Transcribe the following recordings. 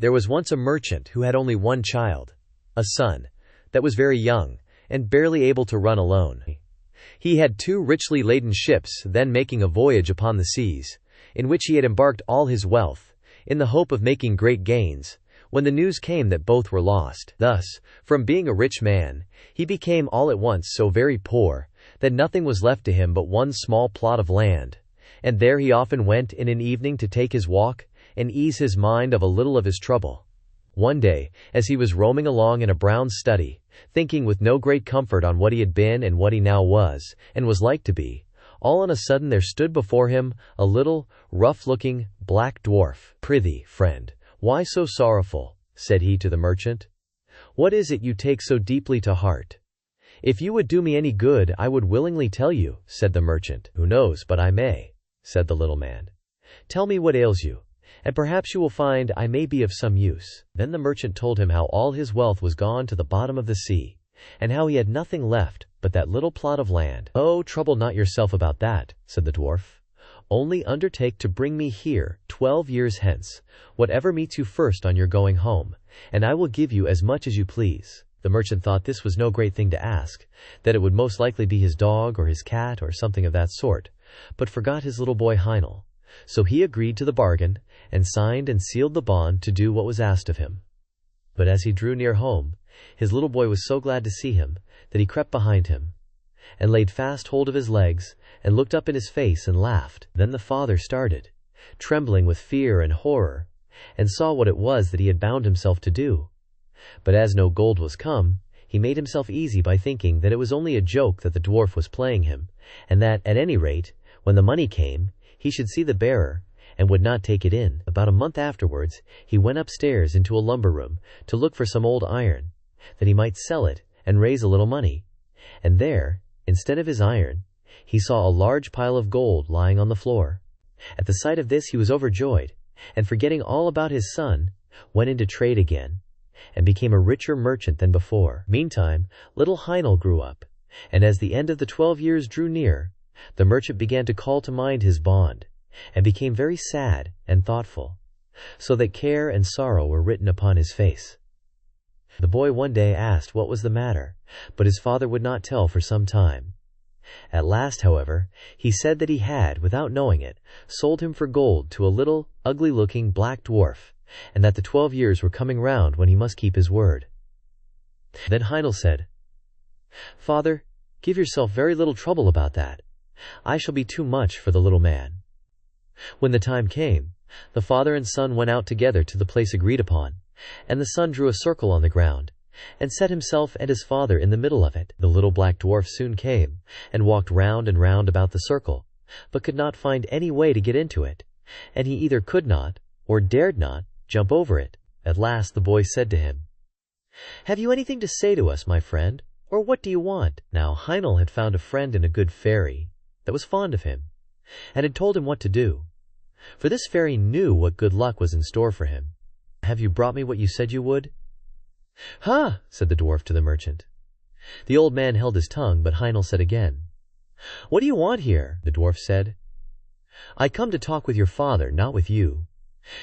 There was once a merchant who had only one child, a son, that was very young, and barely able to run alone. He had 2 richly laden ships then making a voyage upon the seas, in which he had embarked all his wealth, in the hope of making great gains, when the news came that both were lost. Thus, from being a rich man, he became all at once so very poor, that nothing was left to him but one small plot of land, and there he often went in an evening to take his walk, and ease his mind of a little of his trouble. One day, as he was roaming along in a brown study, thinking with no great comfort on what he had been and what he now was, and was like to be, all on a sudden there stood before him a little, rough-looking, black dwarf. "Prithee, friend, why so sorrowful?" said he to the merchant. "What is it you take so deeply to heart?" "If you would do me any good, I would willingly tell you," said the merchant. "Who knows but I may," said the little man. "Tell me what ails you, and perhaps you will find I may be of some use." Then the merchant told him how all his wealth was gone to the bottom of the sea, and how he had nothing left but that little plot of land. "Oh, trouble not yourself about that," said the dwarf. "Only undertake to bring me here 12 years hence, whatever meets you first on your going home, and I will give you as much as you please." The merchant thought this was no great thing to ask, that it would most likely be his dog or his cat or something of that sort, but forgot his little boy Heinel. So he agreed to the bargain, and signed and sealed the bond to do what was asked of him. But as he drew near home, his little boy was so glad to see him, that he crept behind him, and laid fast hold of his legs, and looked up in his face and laughed. Then the father started, trembling with fear and horror, and saw what it was that he had bound himself to do. But as no gold was come, he made himself easy by thinking that it was only a joke that the dwarf was playing him, and that, at any rate, when the money came, he should see the bearer, and would not take it in. About a month afterwards, he went upstairs into a lumber room to look for some old iron, that he might sell it and raise a little money. And there, instead of his iron, he saw a large pile of gold lying on the floor. At the sight of this he was overjoyed, and forgetting all about his son, went into trade again, and became a richer merchant than before. Meantime, little Heinel grew up, and as the end of the 12 years drew near, the merchant began to call to mind his bond, and became very sad and thoughtful, so that care and sorrow were written upon his face. The boy one day asked what was the matter, but his father would not tell for some time. At last, however, he said that he had, without knowing it, sold him for gold to a little, ugly-looking black dwarf, and that the 12 years were coming round when he must keep his word. Then Heinel said, "Father, give yourself very little trouble about that. I shall be too much for the little man." When the time came, the father and son went out together to the place agreed upon, and the son drew a circle on the ground, and set himself and his father in the middle of it. The little black dwarf soon came, and walked round and round about the circle, but could not find any way to get into it, and he either could not, or dared not, jump over it. At last the boy said to him, "Have you anything to say to us, my friend, or what do you want?" Now Heinel had found a friend in a good fairy, that was fond of him, and had told him what to do, for this fairy knew what good luck was in store for him. "Have you brought me what you said you would?" "Ha!" said the dwarf to the merchant. The old man held his tongue, but Heinel said again, "What do you want here?" The dwarf said, "I come to talk with your father, not with you."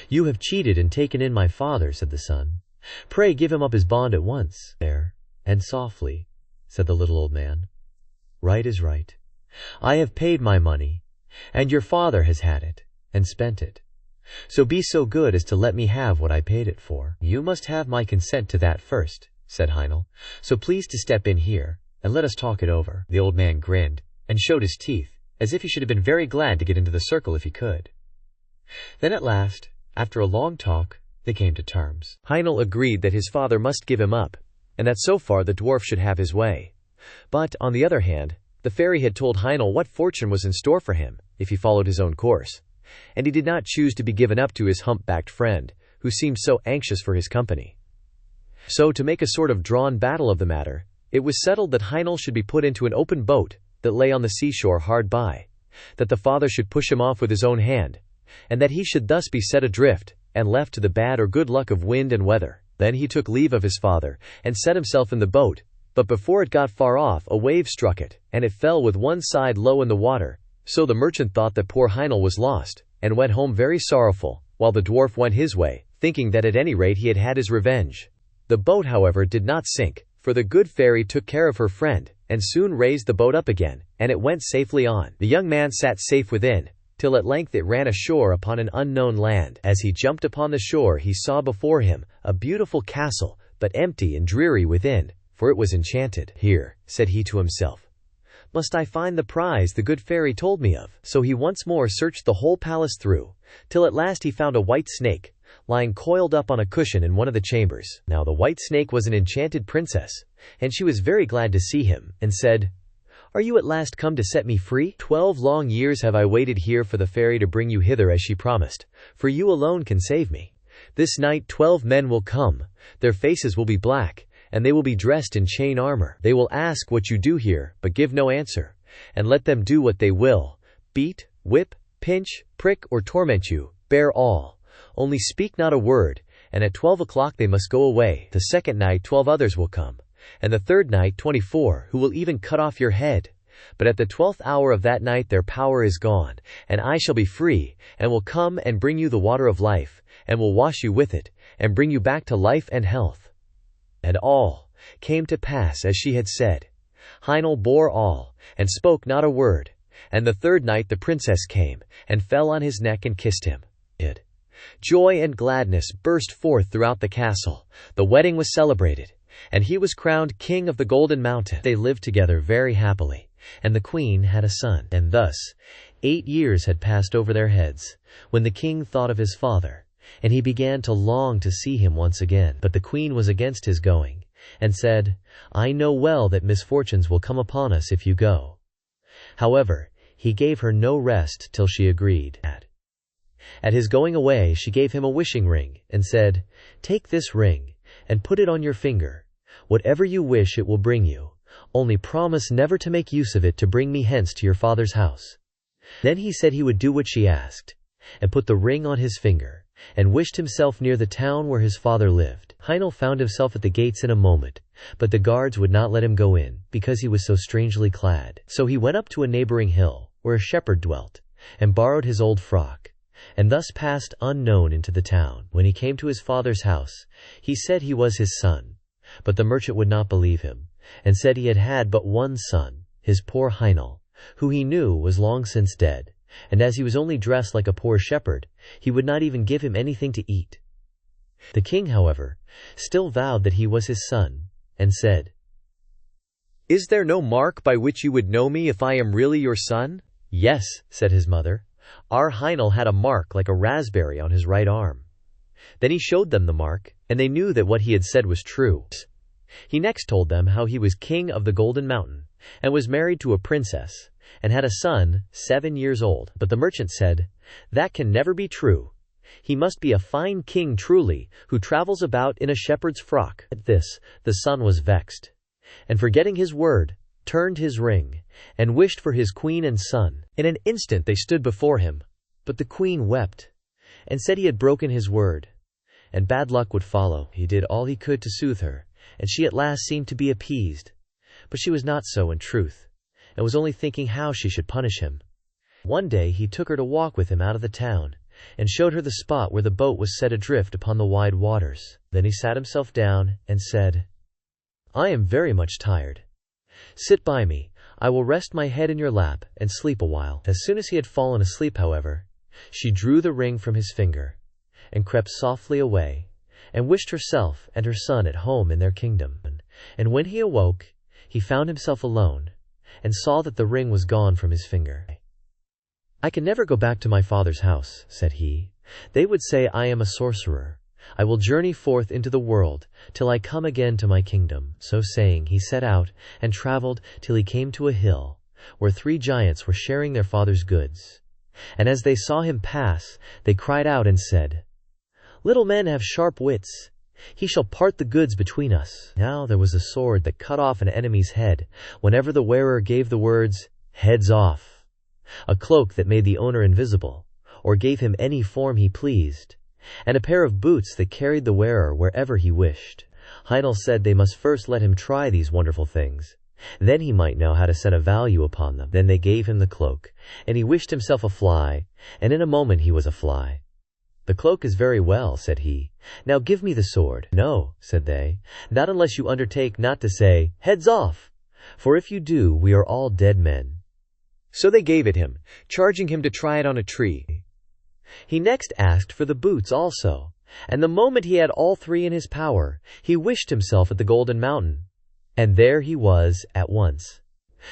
"You have cheated and taken in my father," said the son. "Pray give him up his bond at once." "There, and softly," said the little old man. "Right is right. I have paid my money, and your father has had it, and spent it. So be so good as to let me have what I paid it for." "You must have my consent to that first," said Heinel, "so please to step in here, and let us talk it over." The old man grinned, and showed his teeth, as if he should have been very glad to get into the circle if he could. Then at last, after a long talk, they came to terms. Heinel agreed that his father must give him up, and that so far the dwarf should have his way. But, on the other hand, the fairy had told Heinel what fortune was in store for him if he followed his own course, and he did not choose to be given up to his hump-backed friend, who seemed so anxious for his company. So, to make a sort of drawn battle of the matter, it was settled that Heinel should be put into an open boat that lay on the seashore hard by, that the father should push him off with his own hand, and that he should thus be set adrift, and left to the bad or good luck of wind and weather. Then he took leave of his father, and set himself in the boat, but before it got far off a wave struck it, and it fell with one side low in the water. So the merchant thought that poor Heinel was lost, and went home very sorrowful, while the dwarf went his way, thinking that at any rate he had had his revenge. The boat, however, did not sink, for the good fairy took care of her friend, and soon raised the boat up again, and it went safely on. The young man sat safe within, till at length it ran ashore upon an unknown land. As he jumped upon the shore he saw before him a beautiful castle, but empty and dreary within, for it was enchanted. "Here," said he to himself, "must I find the prize the good fairy told me of." So he once more searched the whole palace through, till at last he found a white snake, lying coiled up on a cushion in one of the chambers. Now the white snake was an enchanted princess, and she was very glad to see him, and said, "Are you at last come to set me free? 12 long years have I waited here for the fairy to bring you hither as she promised, for you alone can save me. This night 12 men will come, their faces will be black, and they will be dressed in chain armor. They will ask what you do here, but give no answer, and let them do what they will, beat, whip, pinch, prick, or torment you, bear all. Only speak not a word, and at 12 o'clock they must go away. The second night 12 others will come, and the third night 24, who will even cut off your head. But at the 12th hour of that night their power is gone, and I shall be free, and will come and bring you the water of life, and will wash you with it, and bring you back to life and health." And all came to pass as she had said. Heinel bore all, and spoke not a word. And the third night the princess came, and fell on his neck and kissed him. Joy and gladness burst forth throughout the castle. The wedding was celebrated, and he was crowned king of the Golden Mountain. They lived together very happily, and the queen had a son. And thus 8 years had passed over their heads, when the king thought of his father, and he began to long to see him once again. But the queen was against his going, and said, "I know well that misfortunes will come upon us if you go." However, he gave her no rest till she agreed. At his going away she gave him a wishing ring, and said, "Take this ring, and put it on your finger. Whatever you wish it will bring you. Only promise never to make use of it to bring me hence to your father's house." Then he said he would do what she asked, and put the ring on his finger, and wished himself near the town where his father lived. Heinel found himself at the gates in a moment, but the guards would not let him go in, because he was so strangely clad. So he went up to a neighboring hill, where a shepherd dwelt, and borrowed his old frock, and thus passed unknown into the town. When he came to his father's house, he said he was his son, but the merchant would not believe him, and said he had had but one son, his poor Heinel, who he knew was long since dead, and as he was only dressed like a poor shepherd, he would not even give him anything to eat. The king, however, still vowed that he was his son, and said, "Is there no mark by which you would know me if I am really your son?" "Yes," said his mother. "Our Heinel had a mark like a raspberry on his right arm." Then he showed them the mark, and they knew that what he had said was true. He next told them how he was king of the Golden Mountain, and was married to a princess, and had a son 7 years old. But the merchant said, "That can never be true. He must be a fine king truly, who travels about in a shepherd's frock." At this the son was vexed, and forgetting his word, turned his ring, and wished for his queen and son. In an instant they stood before him, but the queen wept, and said he had broken his word, and bad luck would follow. He did all he could to soothe her, and she at last seemed to be appeased, but she was not so in truth, and was only thinking how she should punish him. One day he took her to walk with him out of the town, and showed her the spot where the boat was set adrift upon the wide waters. Then he sat himself down, and said, "I am very much tired. Sit by me, I will rest my head in your lap, and sleep a while." As soon as he had fallen asleep, however, she drew the ring from his finger, and crept softly away, and wished herself and her son at home in their kingdom. And when he awoke, he found himself alone, and saw that the ring was gone from his finger. "I can never go back to my father's house," said he. "They would say I am a sorcerer. I will journey forth into the world, till I come again to my kingdom." So saying, he set out, and traveled till he came to a hill, where 3 giants were sharing their father's goods. And as they saw him pass, they cried out and said, "Little men have sharp wits. He shall part the goods between us." Now there was a sword that cut off an enemy's head whenever the wearer gave the words, "Heads off," a cloak that made the owner invisible, or gave him any form he pleased, and a pair of boots that carried the wearer wherever he wished. Heinel said they must first let him try these wonderful things. Then he might know how to set a value upon them. Then they gave him the cloak, and he wished himself a fly, and in a moment he was a fly. "The cloak is very well," said he. "Now give me the sword." "No," said they, "not unless you undertake not to say, 'Heads off!' For if you do, we are all dead men." So they gave it him, charging him to try it on a tree. He next asked for the boots also, and the moment he had all three in his power, he wished himself at the Golden Mountain. And there he was at once.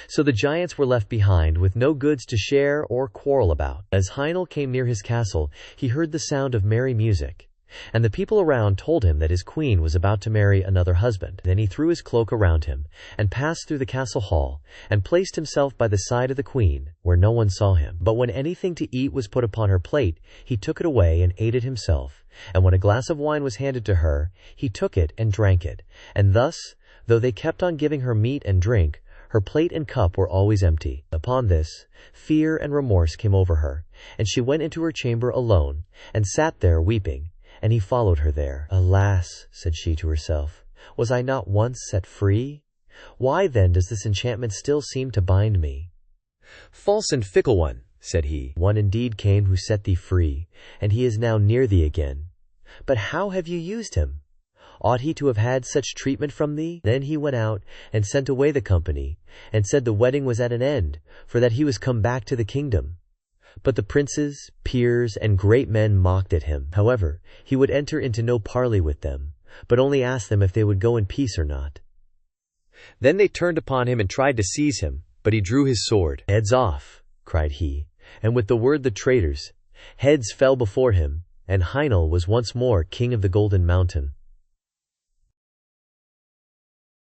So the giants were left behind with no goods to share or quarrel about. As Heinel came near his castle, he heard the sound of merry music, and the people around told him that his queen was about to marry another husband. Then he threw his cloak around him, and passed through the castle hall, and placed himself by the side of the queen, where no one saw him. But when anything to eat was put upon her plate, he took it away and ate it himself. And when a glass of wine was handed to her, he took it and drank it. And thus, though they kept on giving her meat and drink, her plate and cup were always empty. Upon this, fear and remorse came over her, and she went into her chamber alone, and sat there weeping, and he followed her there. "Alas," said she to herself, "was I not once set free? Why then does this enchantment still seem to bind me?" "False and fickle one," said he, "one indeed came who set thee free, and he is now near thee again. But how have you used him? Ought he to have had such treatment from thee?" Then he went out and sent away the company, and said the wedding was at an end, for that he was come back to the kingdom. But the princes, peers, and great men mocked at him. However, he would enter into no parley with them, but only asked them if they would go in peace or not. Then they turned upon him and tried to seize him, but he drew his sword. "Heads off!" cried he, and with the word the traitors' heads fell before him, and Heinel was once more king of the Golden Mountain.